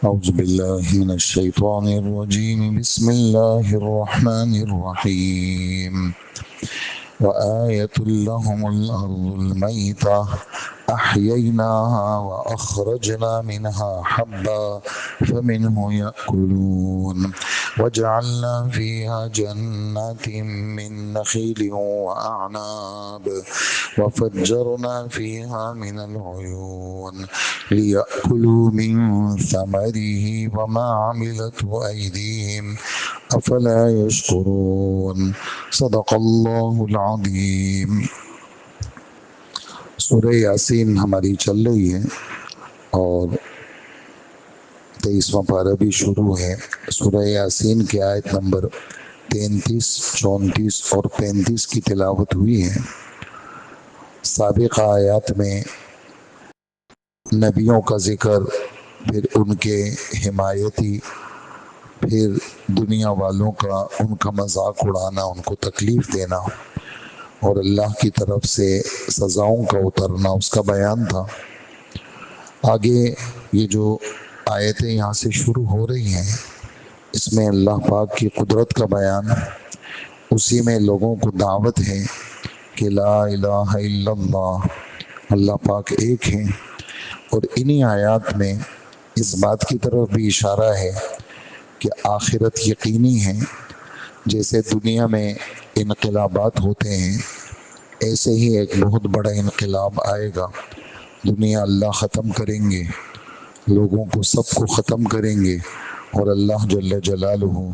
أعوذ بالله من الشيطان الرجيم بسم الله الرحمن الرحيم وآية لهم الأرض الميتة أحييناها وأخرجنا منها حبا فمنه يأكلون وجعلنا فيها جنات من نخيل وأعناب وفجرنا فيها من العيون ليأكلوا من ثمره وما عملته أيديهم أفلا يشكرون صدق اللہ العظیم۔ سورہ یاسین ہماری چل رہی ہے اور 23واں پارہ بھی شروع ہے۔ سورہ یاسین کی آیت نمبر 33، 34 اور 35 کی تلاوت ہوئی ہے۔ سابقہ آیات میں نبیوں کا ذکر، پھر ان کے حمایتی، پھر دنیا والوں کا ان کا مذاق اڑانا، ان کو تکلیف دینا اور اللہ کی طرف سے سزاؤں کا اترنا، اس کا بیان تھا۔ آگے یہ جو آیتیں یہاں سے شروع ہو رہی ہیں، اس میں اللہ پاک کی قدرت کا بیان، اسی میں لوگوں کو دعوت ہے کہ لا الہ الا اللہ، اللہ پاک ایک ہیں۔ اور انہی آیات میں اس بات کی طرف بھی اشارہ ہے کہ آخرت یقینی ہے۔ جیسے دنیا میں انقلابات ہوتے ہیں، ایسے ہی ایک بہت بڑا انقلاب آئے گا۔ دنیا اللہ ختم کریں گے، لوگوں کو سب کو ختم کریں گے، اور اللہ جل جلالہ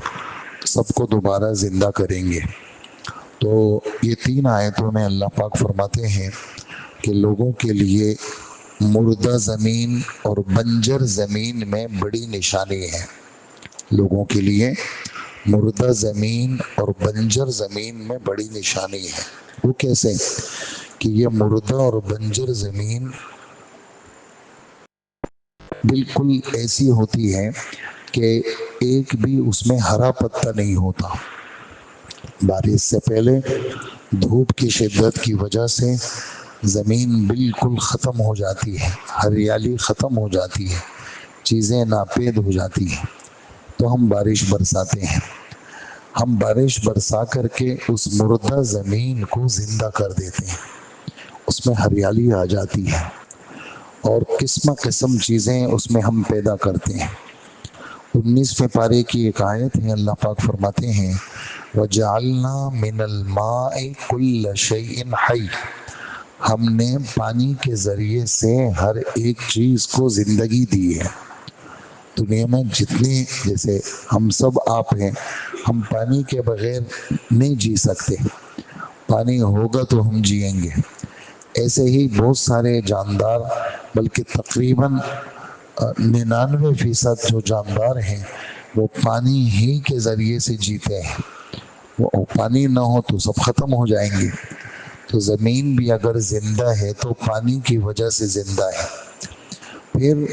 سب کو دوبارہ زندہ کریں گے۔ تو یہ 3 آیتوں میں اللہ پاک فرماتے ہیں کہ لوگوں کے لیے مردہ زمین اور بنجر زمین میں بڑی نشانی ہے۔ لوگوں کے لیے مردہ زمین اور بنجر زمین میں بڑی نشانی ہے۔ وہ کیسے؟ کہ یہ مردہ اور بنجر زمین بالکل ایسی ہوتی ہے کہ ایک بھی اس میں ہرا پتا نہیں ہوتا۔ بارش سے پہلے دھوپ کی شدت کی وجہ سے زمین بالکل ختم ہو جاتی ہے، ہریالی ختم ہو جاتی ہے، چیزیں ناپید ہو جاتی ہیں۔ تو ہم بارش برساتے ہیں، ہم بارش برسا کر کے اس مردہ زمین کو زندہ کر دیتے ہیں، اس میں ہریالی آ جاتی ہے اور قسم قسم چیزیں اس میں ہم پیدا کرتے ہیں۔ 19ویں پارے کی ایک آیت ہے، اللہ پاک فرماتے ہیں وَجَعَلْنَا مِنَ الْمَاءِ كُلَّ شَيْءٍ حَيٍّ، ہم نے پانی کے ذریعے سے ہر ایک چیز کو زندگی دی ہے۔ دنیا میں جتنی، جیسے ہم سب آپ ہیں، ہم پانی کے بغیر نہیں جی سکتے، پانی ہوگا تو ہم جئیں گے۔ ایسے ہی بہت سارے جاندار، بلکہ تقریباً 99% جو جاندار ہیں وہ پانی ہی کے ذریعے سے جیتے ہیں۔ وہ پانی نہ ہو تو سب ختم ہو جائیں گے۔ تو زمین بھی اگر زندہ ہے تو پانی کی وجہ سے زندہ ہے۔ پھر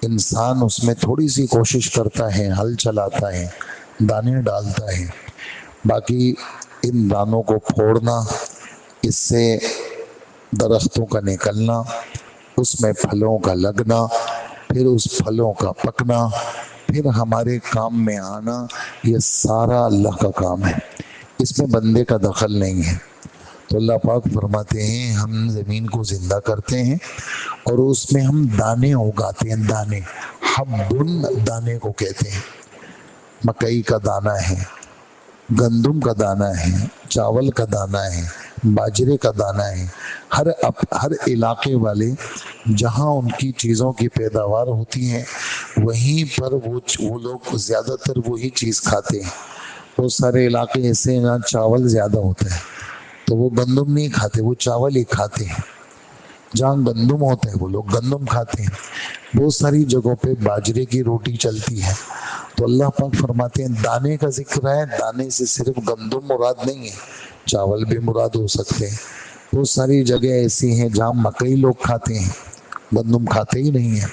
انسان اس میں تھوڑی سی کوشش کرتا ہے، ہل چلاتا ہے، دانے ڈالتا ہے، باقی ان دانوں کو پھوڑنا، اس سے درختوں کا نکلنا، اس میں پھلوں کا لگنا، پھر اس پھلوں کا پکنا، پھر ہمارے کام میں آنا، یہ سارا اللہ کا کام ہے، اس میں بندے کا دخل نہیں ہے۔ تو اللہ پاک فرماتے ہیں ہم زمین کو زندہ کرتے ہیں اور اس میں ہم دانے اگاتے ہیں۔ دانے، حبن دانے کو کہتے ہیں۔ مکئی کا دانہ ہے، گندم کا دانہ ہے، چاول کا دانہ ہے، باجرے کا دانہ ہے۔ ہر علاقے والے جہاں ان کی چیزوں کی پیداوار ہوتی ہے وہیں پر وہ لوگ زیادہ تر وہی چیز کھاتے ہیں۔ بہت سارے علاقے ایسے ہیں جہاں چاول زیادہ ہوتا ہے تو وہ گندم نہیں کھاتے، وہ چاول ہی کھاتے ہیں۔ جہاں گندم ہوتا ہے وہ لوگ گندم کھاتے ہیں۔ بہت ساری جگہوں پہ باجرے کی روٹی چلتی ہے۔ تو اللہ پاک فرماتے ہیں دانے کا ذکر ہے، دانے سے صرف گندم مراد نہیں ہے، چاول بھی مراد ہو سکتے ہیں۔ بہت ساری جگہ ایسی ہیں جہاں مکئی لوگ کھاتے ہیں، گندم کھاتے ہی نہیں ہیں۔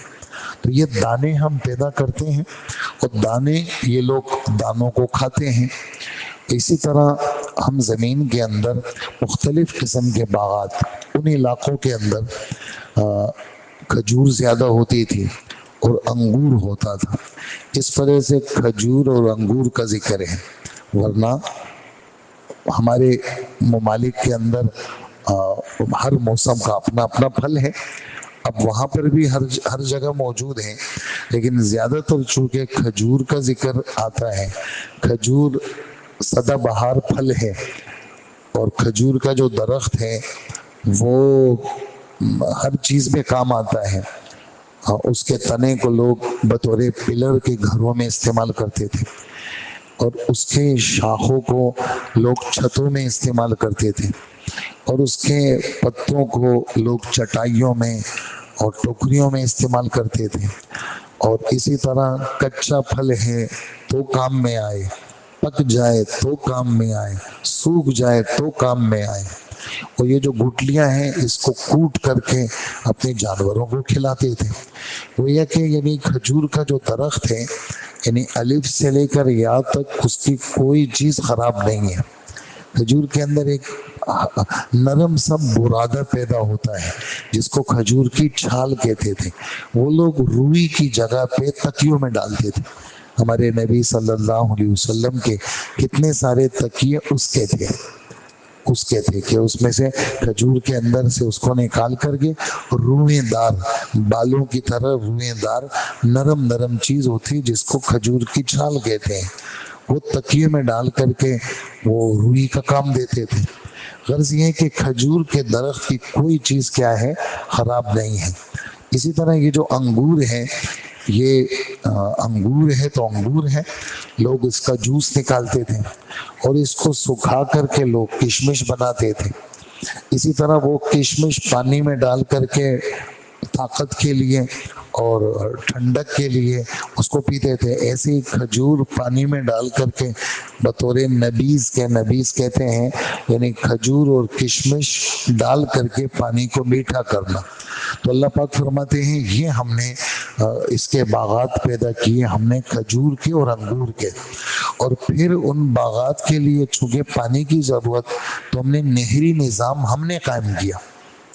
تو یہ دانے ہم پیدا کرتے ہیں اور دانے یہ لوگ دانوں کو کھاتے ہیں۔ اسی طرح ہم زمین کے اندر مختلف قسم کے باغات، ان علاقوں کے اندر کھجور زیادہ ہوتی تھی اور انگور ہوتا تھا. اس وجہ سے کھجور اور انگور کا ذکر ہے، ورنہ ہمارے ممالک کے اندر ہر موسم کا اپنا اپنا پھل ہے. اب وہاں پر بھی ہر جگہ موجود ہیں، لیکن زیادہ تر چونکہ کھجور کا ذکر آتا ہے، کھجور سدا بہار پھل ہے، اور کھجور کا جو درخت ہے وہ ہر چیز میں کام آتا ہے. اس کے تنے کو لوگ بطور پلر کے گھروں میں استعمال کرتے تھے، اور اس کے شاخوں کو لوگ چھتوں میں استعمال کرتے تھے، اور اس کے پتوں کو لوگ چٹائیوں میں اور ٹوکریوں میں استعمال کرتے تھے. اور اسی طرح کچا پھل ہے تو کام میں آئے، پک جائے تو کام میں آئے، سوکھ جائے تو کام میں آئے. اور یہ جو گٹلیاں ہیں اس کو کوٹ کر کے اپنے جانوروں کو کھلاتے تھے. وہ یہ کہ یعنی کھجور کا جو درخت ہے، یعنی الف سے لے کر یا تک اس کی کوئی چیز خراب نہیں ہے. کھجور کے اندر ایک نرم سا برادہ پیدا ہوتا ہے جس کو کھجور کی چھال کہتے تھے. وہ لوگ روئی کی جگہ پہ تکیوں میں ڈالتے تھے. ہمارے نبی صلی اللہ علیہ وسلم کے کتنے سارے تکیے اس کے تھے کہ اس میں سے کھجور کے اندر سے اس کو نکال کر کے روئیں دار، بالوں کی طرح روئیں دار نرم نرم چیز ہوتی جس کو کھجور کی چھال کہتے ہیں، وہ تکیے میں ڈال کر کے وہ روئی کا کام دیتے تھے. غرض یہ ہے کہ کھجور کے درخت کی کوئی چیز کیا ہے، خراب نہیں ہے. اسی طرح یہ جو انگور ہے، یہ انگور ہے تو انگور ہے، لوگ اس کا جوس نکالتے تھے اور اس کو سکھا کر کے لوگ کشمش بناتے تھے. اسی طرح وہ کشمش پانی میں ڈال کر کے طاقت کے لیے اور ٹھنڈک کے لیے اس کو پیتے تھے. ایسے ہی کھجور پانی میں ڈال کر کے بطور نبیذ کہتے ہیں، یعنی کھجور اور کشمش ڈال کر کے پانی کو میٹھا کرنا. تو اللہ پاک فرماتے ہیں یہ ہم نے اس کے باغات پیدا کیے، ہم نے کھجور کے اور انگور کے، اور پھر ان باغات کے لیے چونکہ پانی کی ضرورت تو ہم نے نہری نظام ہم نے قائم کیا.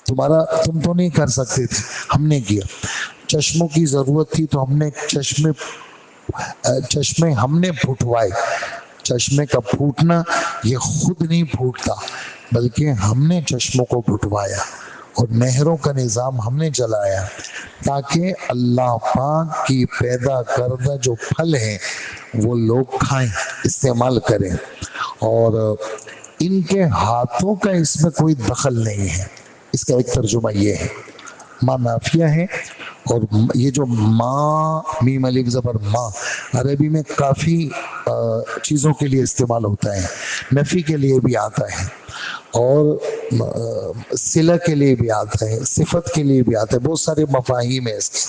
تم تو نہیں کر سکتے تھے، ہم نے کیا. چشموں کی ضرورت تھی تو ہم نے چشمے ہم نے پھٹوائے. چشمے کا پھوٹنا یہ خود نہیں پھوٹتا، بلکہ ہم نے چشموں کو پھٹوایا، اور نہروں کا نظام ہم نے چلایا تاکہ اللہ پاک کی پیدا کردہ جو پھل ہیں وہ لوگ کھائیں، استعمال کریں. اور ان کے ہاتھوں کا اس میں کوئی دخل نہیں ہے. اس کا ایک ترجمہ یہ ہے، ماں نافیہ ہے، اور یہ جو ماں میم الف زبر ماں عربی میں کافی چیزوں کے لیے استعمال ہوتا ہے. نفی کے لیے بھی آتا ہے، اور صلہ کے لیے بھی آتا ہے، صفت کے لیے بھی آتا ہے، بہت سارے مفاہیم ہیں اس کے.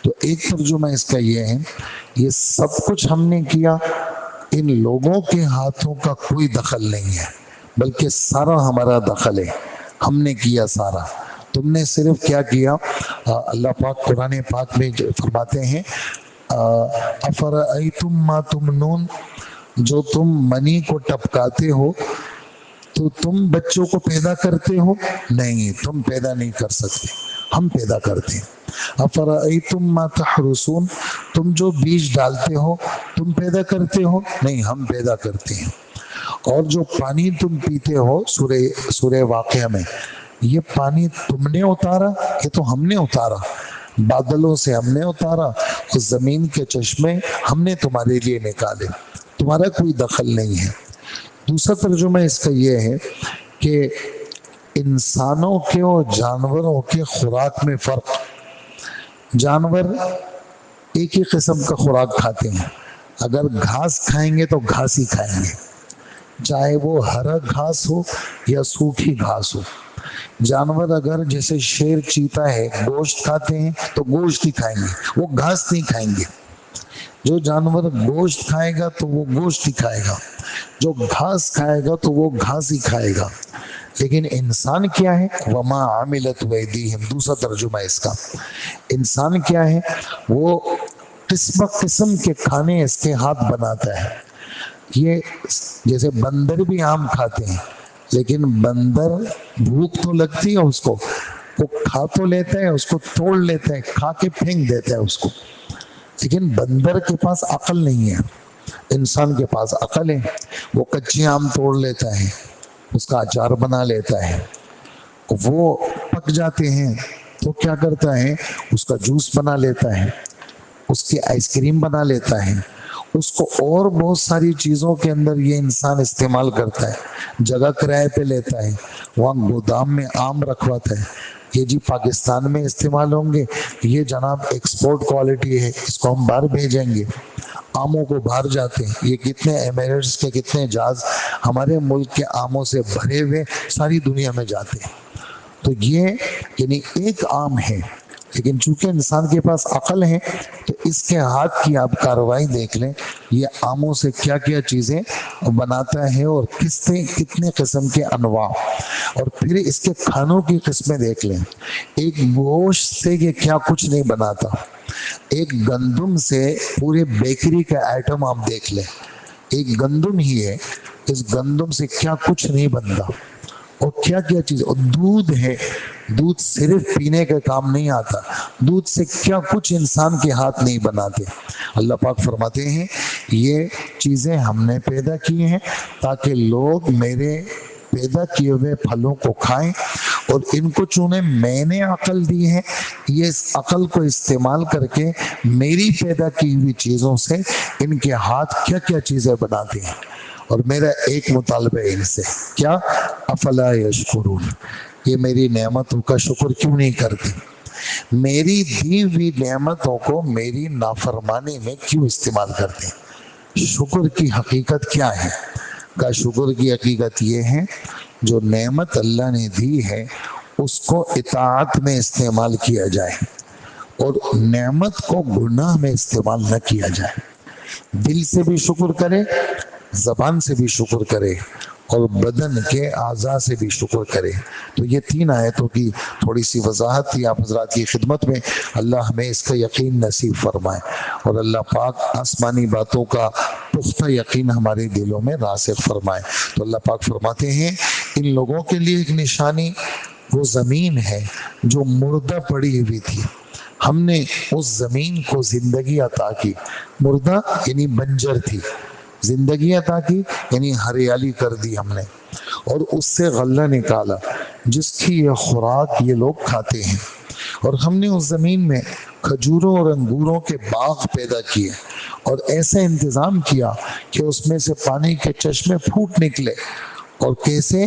تو ایک ترجمہ اس کا یہ ہے، یہ سب کچھ ہم نے کیا، ان لوگوں کے ہاتھوں کا کوئی دخل نہیں ہے، بلکہ سارا ہمارا دخل ہے، ہم نے کیا سارا. تم نے صرف کیا کیا؟ اللہ پاک قرآن پاک میں فرماتے ہیں افرأیتم ما تمنون، جو تم منی کو ٹپکاتے ہو تو تم بچوں کو پیدا کرتے ہو؟ نہیں، تم پیدا نہیں کر سکتے، ہم پیدا کرتے ہیں. افرأیتم ما تحرسون، تم جو بیج ڈالتے ہو تم پیدا کرتے ہو؟ نہیں، ہم پیدا کرتے ہیں. اور جو پانی تم پیتے ہو سورہ واقعہ میں، یہ پانی تم نے اتارا کہ تو ہم نے اتارا؟ بادلوں سے ہم نے اتارا، اور زمین کے چشمے ہم نے تمہارے لیے نکالے، تمہارا کوئی دخل نہیں ہے. دوسرا ترجمہ اس کا یہ ہے کہ انسانوں کے اور جانوروں کے خوراک میں فرق. جانور ایک ہی قسم کا خوراک کھاتے ہیں، اگر گھاس کھائیں گے تو گھاس ہی کھائیں گے، چاہے وہ ہرا گھاس ہو یا سوکھی گھاس ہو. جانور اگر جیسے شیر چیتا ہے گوشت کھاتے ہیں تو گوشت ہی کھائیں گے، وہ گھاس نہیں کھائیں گے. جو جانور گوشت کھائے گا تو وہ گوشت ہی کھائے گا، جو گھاس کھائے گا تو وہ گھاس ہی کھائے گا. لیکن انسان کیا ہے؟ وما عملت ایدیہم، دوسرا ترجمہ اس کا. انسان کیا ہے؟ وہ قسم قسم کے کھانے اس کے ہاتھ بناتا ہے. یہ جیسے بندر بھی آم کھاتے ہیں، لیکن بندر بھوک تو لگتی ہے اس کو، وہ کھا تو لیتا ہے، اس کو توڑ لیتا ہے، کھا کے پھینک دیتا ہے اس کو. لیکن بندر کے پاس عقل نہیں ہے، انسان کے پاس عقل ہے. وہ کچے آم توڑ لیتا ہے، اس کا اچار بنا لیتا ہے. وہ پک جاتے ہیں تو کیا کرتا ہے، اس کا جوس بنا لیتا ہے، اس کی آئس کریم بنا لیتا ہے. اس کو اور بہت ساری چیزوں کے اندر یہ انسان استعمال کرتا ہے. جگہ کرائے پہ لیتا ہے، وہاں گودام میں آم رکھواتا ہے. یہ جی پاکستان میں استعمال ہوں گے، یہ جناب ایکسپورٹ کوالٹی ہے، اس کو ہم باہر بھیجیں گے. آموں کو باہر جاتے ہیں. یہ کتنے ایمریٹس کے کتنے جہاز ہمارے ملک کے آموں سے بھرے ہوئے ساری دنیا میں جاتے ہیں. تو یہ یعنی ایک آم ہے، لیکن چونکہ انسان کے پاس عقل ہے تو اس کے ہاتھ کی آپ کاروائی دیکھ لیں، یہ آموں سے کیا کیا چیزیں بناتا ہے اور کتنے قسم کے انواع. اور پھر اس کے کھانوں کی قسمیں دیکھ لیں. ایک گوشت سے یہ کیا کچھ نہیں بناتا، ایک گندم سے پورے بیکری کا آئٹم آپ دیکھ لیں. ایک گندم ہی ہے، اس گندم سے کیا کچھ نہیں بنتا. اور کیا کیا چیز، اور دودھ ہے، دودھ صرف پینے کا کام نہیں آتا، دودھ سے کیا کچھ انسان کے ہاتھ نہیں بناتے. اللہ پاک فرماتے ہیں یہ چیزیں ہم نے پیدا کی ہیں تاکہ لوگ میرے پیدا کیے ہوئے پھلوں کو کھائیں. اور ان کو چونیں میں نے عقل دی ہے، یہ اس عقل کو استعمال کر کے میری پیدا کی ہوئی چیزوں سے ان کے ہاتھ کیا کیا چیزیں بناتے ہیں. اور میرا ایک مطالبہ ہے ان سے، کیا افلا یشکرون، یہ میری نعمتوں کا شکر کیوں نہیں کرتے، میری دی ہوئی نعمتوں کو میری نافرمانی میں کیوں استعمال کرتے ہیں. شکر کی حقیقت کیا ہے؟ کا شکر کی حقیقت یہ ہے جو نعمت اللہ نے دی ہے اس کو اطاعت میں استعمال کیا جائے اور نعمت کو گناہ میں استعمال نہ کیا جائے. دل سے بھی شکر کرے، زبان سے بھی شکر کرے، اور بدن کے اعضاء سے بھی شکر کرے. تو یہ 3 آیتوں کی تھوڑی سی وضاحت تھی آپ حضرات کی خدمت میں. اللہ ہمیں اس کا یقین نصیب فرمائے اور اللہ پاک آسمانی باتوں کا پختہ یقین ہمارے دلوں میں راسخ فرمائے. تو اللہ پاک فرماتے ہیں ان لوگوں کے لیے ایک نشانی وہ زمین ہے جو مردہ پڑی ہوئی تھی، ہم نے اس زمین کو زندگی عطا کی. مردہ یعنی بنجر تھی، زندگی عطا کی یعنی ہریالی کر دی ہم نے، اور اس سے غلہ نکالا جس کی یہ خوراک یہ لوگ کھاتے ہیں. اور ہم نے اس زمین میں کھجوروں اور انگوروں کے باغ پیدا کیے اور ایسا انتظام کیا کہ اس میں سے پانی کے چشمے پھوٹ نکلے. اور کیسے؟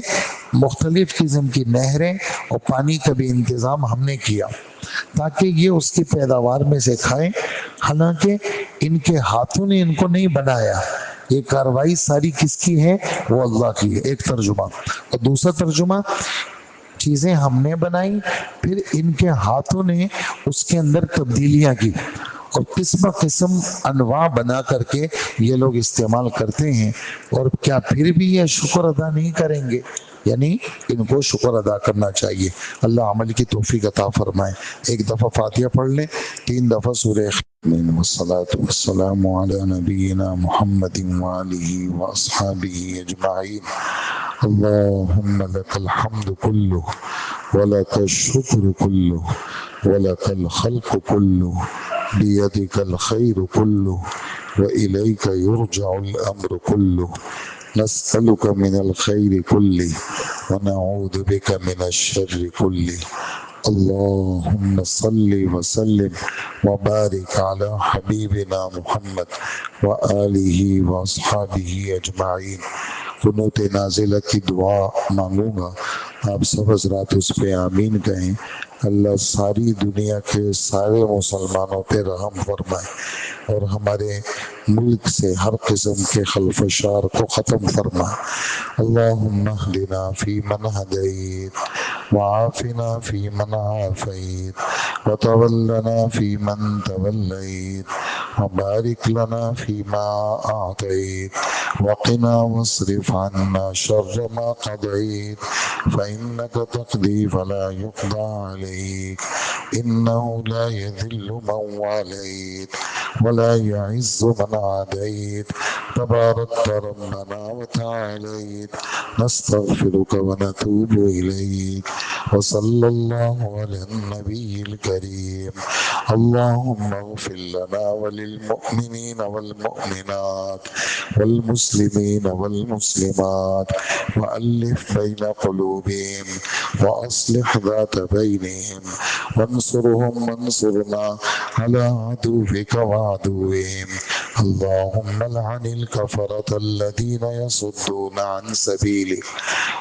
مختلف قسم کی نہریں اور پانی کا بھی انتظام ہم نے کیا تاکہ یہ اس کی پیداوار میں سے کھائیں. حالانکہ ان کے ہاتھوں نے ان کو نہیں بنایا، یہ کاروائی ساری کس کی ہے؟ وہ اللہ کی ہے. ایک ترجمہ. اور دوسرا ترجمہ، چیزیں ہم نے بنائی پھر ان کے ہاتھوں نے اس کے اندر تبدیلیاں کی اور قسم قسم انواع بنا کر کے یہ لوگ استعمال کرتے ہیں. اور کیا پھر بھی یہ شکر ادا نہیں کریں گے؟ یعنی ان کو شکر ادا کرنا چاہیے. اللہ عمل کی توفیق عطا فرمائے. ایک دفعہ فاتحہ پڑھ لیں، 3 دفعہ سورہ والصلاة والسلام على نبينا محمد وآله وأصحابه أجمعين. اللهم لك الحمد كله ولك الشكر كله ولك الخلق كله بيدك الخير كله وإليك يرجع الأمر كله. نسألك من الخير كله ونعوذ بك من الشر كله. اللهم صل وسلم وبارك على حبيبنا محمد وآله وأصحابه أجمعين. قنوت نازلہ کی دعا مانگوں گا، آپ سب حضرات اس پہ آمین کہیں. اللہ ساری دنیا کے سارے مسلمانوں پہ رحم فرمائے اور ہمارے ملک سے ہر قسم کے خلف و شار کو ختم فرمائے. اللہم اہدنا فی من ہدیت وعافنا فی من عافیت وتولنا فی من تولیت وبارک لنا فیما اعطیت وقنا واصرف عنا شر ما قضیت فإنك تقضی فلا يقضى عليك إنه لا يذل من واليت ولا يعز من عاديت تبارك ربنا وتعاليت. نستغفرك ونتوب إليك وصلى الله على النبي الكريم. اللهم اغفر لنا وللمؤمنين والمؤمنات والمسلمين والمسلمات وألف بين قلوبهم وأصلح ذات بينهم وانصرنا على عدوك وعدوهم. اللهم لعن الكفرة الذين يصدون عن سبيلك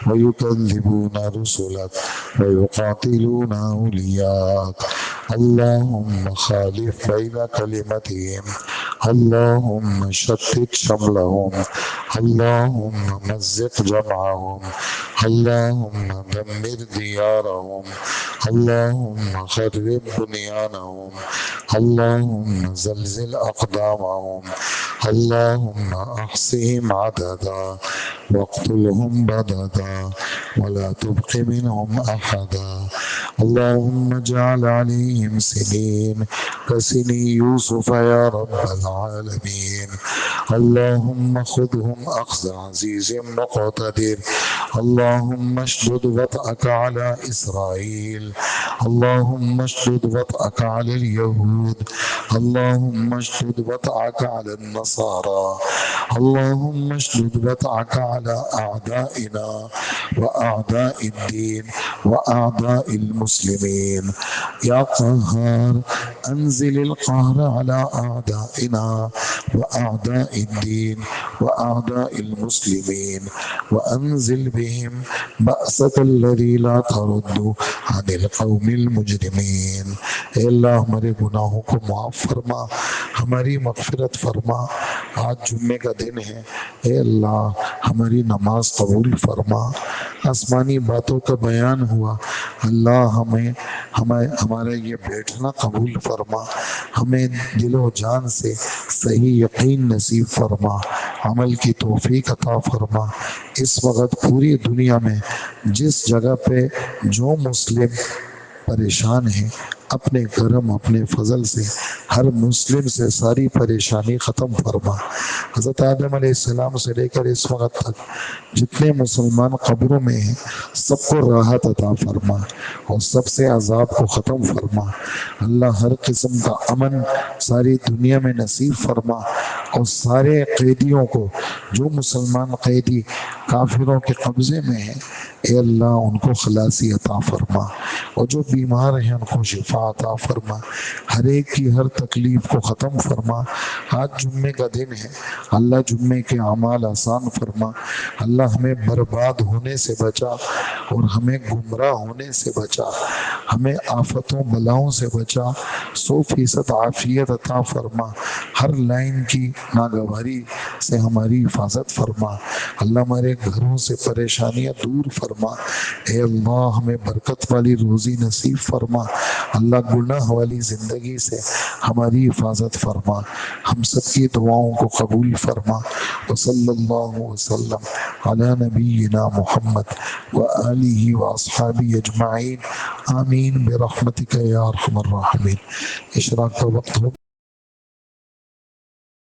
ويكذبون رسلك ويقاتلون أولياءك. اللهم خالف بين كلمتهم. اللهم شتت شملهم. اللهم مزق جمعهم. اللهم دمر ديارهم. اللهم خرب بنيانهم. اللهم زلزل أقدامهم. اللهم أحصهم عددا واقتلهم بددا ولا تبق منهم أحدا. اللهم اجعل عليهم سنين كسني يوسف يا رب العالمين. اللهم خذهم أخذ عزيز مقتدر. اللهم اشدد وطأك على إسرائيل. اللهم اشدد وطأك على اليهود. اللهم اشدد وطأك على النصارى. اللهم اشدد وطأك على أعدائنا وأعداء الدين وأعداء المسلمين. يا قهار أنزل القهر على أعدائنا وأعداء الدين وأعداء المسلمين وأنزل بهم بأسك الذي لا ترد عن القوم المجرمين. اے اللہ ہمارے گناہوں کو معاف فرما، ہماری مغفرت فرما. آج جمعے کا دن ہے، اے اللہ ہماری نماز قبول فرما. آسمانی باتوں کا بیان ہوا، اللہ ہمارا یہ بیٹھنا قبول فرما. ہمیں دل و جان سے صحیح یقین نصیب فرما، عمل کی توفیق عطا فرما. اس وقت پوری دنیا میں جس جگہ پہ جو مسلم پریشان ہیں، اپنے کرم اپنے فضل سے ہر مسلم سے ساری پریشانی ختم فرما. حضرت آدم علیہ السلام سے لے کر اس وقت تک جتنے مسلمان قبروں میں ہیں سب کو راحت عطا فرما اور سب سے عذاب کو ختم فرما. اللہ ہر قسم کا امن ساری دنیا میں نصیب فرما اور سارے قیدیوں کو، جو مسلمان قیدی کافروں کے قبضے میں ہیں، اے اللہ ان کو خلاصی عطا فرما اور جو بیمار ہیں ان کو شفا عطا فرما. ہر ایک کی ہر تکلیف کو ختم فرما. آج جمعے کا دن ہے، اللہ جمعے کے اعمال آسان فرما. اللہ ہمیں برباد ہونے سے بچا اور ہمیں گمراہ ہونے سے بچا، ہمیں آفتوں بلاؤں سے بچا. 100% عافیت عطا فرما. ہر لائن کی ناگواری سے ہماری حفاظت فرما. اللہ ہمارے گھروں سے پریشانیاں دور فرما. اے اللہ ہمیں برکت والی روزی نصیب فرما. اللہ گناہ والی زندگی سے ہماری حفاظت فرما. ہم سب کی دعاؤں کو قبول فرما. وصلی اللہ وسلم علی نبینا محمد وآلہ واصحابہ اجمعین. آمین برحمتک یا ارحم الراحمین. اشراق کا وقت ہو